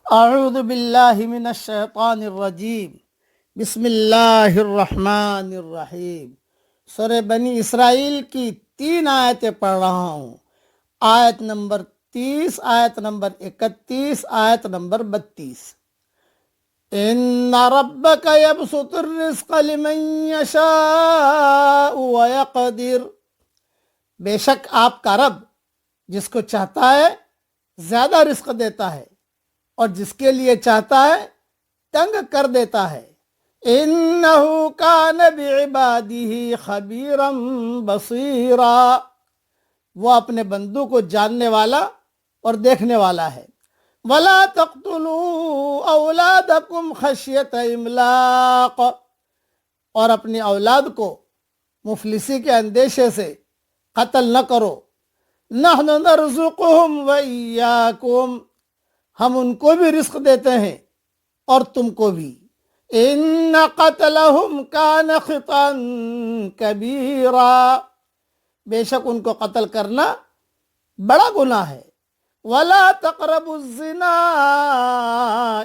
اعوذ باللہ من الشیطان الرجیم بسم اللہ الرحمن الرحیم۔ سورہ بنی اسرائیل کی 3 آیتیں پڑھ رہا ہوں۔ آیت نمبر 30، آیت نمبر 31، آیت نمبر 32۔ ان ربک یبسط الرزق لمن یشاء ویقدر، بے شک آپ کا رب جس کو چاہتا ہے زیادہ رزق دیتا ہے اور جس کے لیے چاہتا ہے تنگ کر دیتا ہے۔ انہو کان بعبادہ خبیرا بصیرا، وہ اپنے بندوں کو جاننے والا اور دیکھنے والا ہے۔ ولا تقتلوا اولادکم خشیۃ املاق، اور اپنی اولاد کو مفلسی کے اندیشے سے قتل نہ کرو۔ نحن نرزقہم وإیاکم، ہم ان کو بھی رزق دیتے ہیں اور تم کو بھی۔ ان قتلہم کان خطأ کبیرا، بے شک ان کو قتل کرنا بڑا گناہ ہے۔ ولا تقربوا الزنا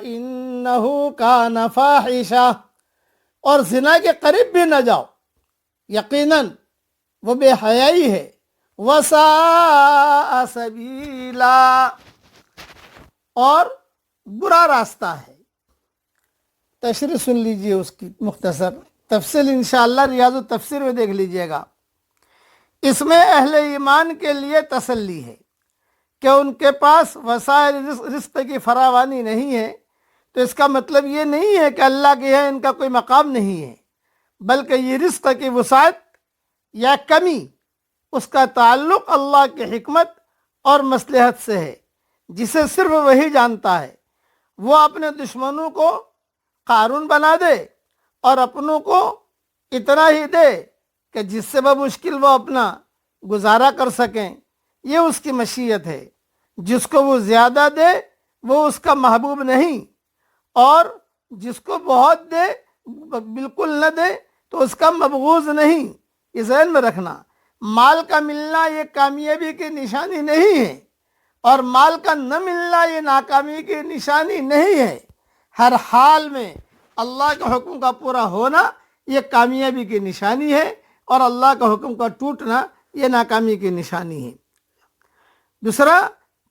انہ کان فاحشہ، اور زنا کے قریب بھی نہ جاؤ، یقیناً وہ بے حیائی ہے۔ وساء سبیلا، اور برا راستہ ہے۔ تشریح سن لیجئے اس کی مختصر تفصیل انشاءاللہ ریاض التفسیر میں دیکھ لیجئے گا۔ اس میں اہل ایمان کے لیے تسلی ہے کہ ان کے پاس وسائل رزق کی فراوانی نہیں ہے، تو اس کا مطلب یہ نہیں ہے کہ اللہ کے یہاں ان کا کوئی مقام نہیں ہے، بلکہ یہ رزق کی وسعت یا کمی، اس کا تعلق اللہ کی حکمت اور مصلحت سے ہے، جسے صرف وہی جانتا ہے۔ وہ اپنے دشمنوں کو قارون بنا دے اور اپنوں کو اتنا ہی دے کہ جس سے بمشکل وہ اپنا گزارا کر سکیں، یہ اس کی مشیت ہے۔ جس کو وہ زیادہ دے وہ اس کا محبوب نہیں، اور جس کو بہت دے بالکل نہ دے تو اس کا مبغوض نہیں۔ یہ ذہن میں رکھنا، مال کا ملنا یہ کامیابی کی نشانی نہیں ہے، اور مال کا نہ ملنا یہ ناکامی کی نشانی نہیں ہے۔ ہر حال میں اللہ کے حکم کا پورا ہونا یہ کامیابی کی نشانی ہے، اور اللہ کا حکم کا ٹوٹنا یہ ناکامی کی نشانی ہے۔ دوسرا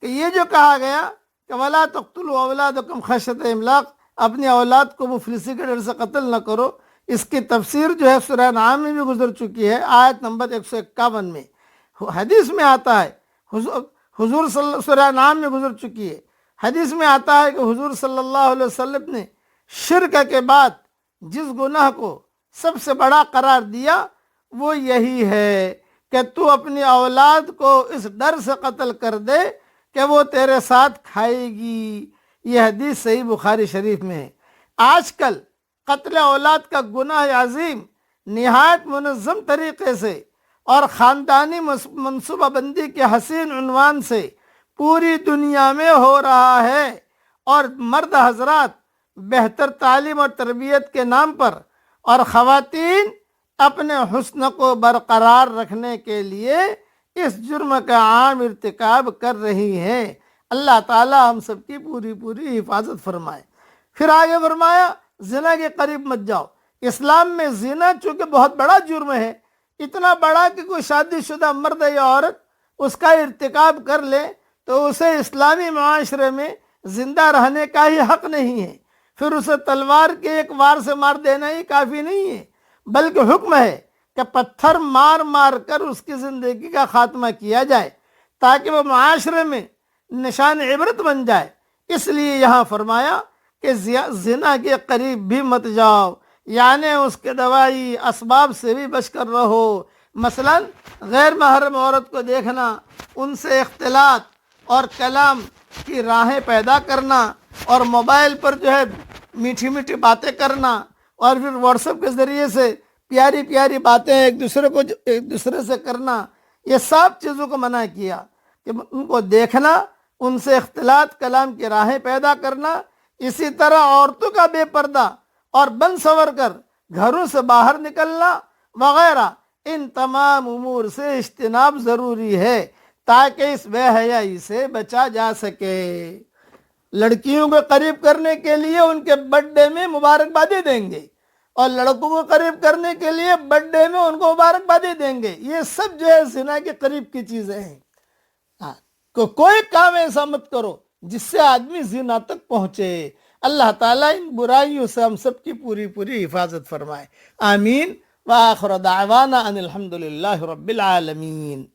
کہ یہ جو کہا گیا کہ وَلَا تَقْتُلُوا أَوْلَادَكُمْ خَشْيَةَ إِمْلَاقٍ، اپنی اولاد کو مفلسی کے ڈر سے قتل نہ کرو، اس کی تفسیر جو ہے سورہ انعام میں بھی گزر چکی ہے، آیت نمبر 151 میں۔ حدیث میں آتا ہے، حضور سورہ انعام میں گزر چکی ہے، حدیث میں آتا ہے کہ حضور صلی اللہ علیہ وسلم نے شرک کے بعد جس گناہ کو سب سے بڑا قرار دیا وہ یہی ہے کہ تو اپنی اولاد کو اس ڈر سے قتل کر دے کہ وہ تیرے ساتھ کھائے گی۔ یہ حدیث صحیح بخاری شریف میں ہے۔ آج کل قتل اولاد کا گناہ عظیم نہایت منظم طریقے سے اور خاندانی منصوبہ بندی کے حسین عنوان سے پوری دنیا میں ہو رہا ہے، اور مرد حضرات بہتر تعلیم اور تربیت کے نام پر اور خواتین اپنے حسن کو برقرار رکھنے کے لیے اس جرم کا عام ارتکاب کر رہی ہیں۔ اللہ تعالی ہم سب کی پوری حفاظت فرمائے۔ پھر آگے فرمایا زنا کے قریب مت جاؤ۔ اسلام میں زنا چونکہ بہت بڑا جرم ہے، اتنا بڑا کہ کوئی شادی شدہ مرد یا عورت اس کا ارتکاب کر لے تو اسے اسلامی معاشرے میں زندہ رہنے کا ہی حق نہیں ہے۔ پھر اسے تلوار کے ایک وار سے مار دینا ہی کافی نہیں ہے، بلکہ حکم ہے کہ پتھر مار مار کر اس کی زندگی کا خاتمہ کیا جائے تاکہ وہ معاشرے میں نشان عبرت بن جائے۔ اس لیے یہاں فرمایا کہ زنا کے قریب بھی مت جاؤ، یعنی اس کے دوائی اسباب سے بھی بچ کر رہو۔ مثلا غیر محرم عورت کو دیکھنا، ان سے اختلاط اور کلام کی راہیں پیدا کرنا، اور موبائل پر جو ہے میٹھی میٹھی باتیں کرنا، اور پھر واٹس ایپ کے ذریعے سے پیاری پیاری باتیں ایک دوسرے سے کرنا، یہ سب چیزوں کو منع کیا کہ ان کو دیکھنا، ان سے اختلاط کلام کی راہیں پیدا کرنا۔ اسی طرح عورتوں کا بے پردہ اور بن سور کر گھروں سے باہر نکلنا وغیرہ، ان تمام امور سے اجتناب ضروری ہے تاکہ اس بے حیائی سے بچا جا سکے۔ لڑکیوں کو قریب کرنے کے لیے ان کے برتھ ڈے میں مبارکبادی دیں گے، اور لڑکوں کو قریب کرنے کے لیے برتھ ڈے میں ان کو مبارکبادی دیں گے۔ یہ سب جو ہے زنا کے قریب کی چیزیں ہیں۔ کوئی کام ایسا مت کرو جس سے آدمی زنا تک پہنچے۔ اللہ تعالیٰ ان برائیوں سے ہم سب کی پوری حفاظت فرمائے، آمین۔ وآخر دعوانا ان الحمد للہ رب العالمین۔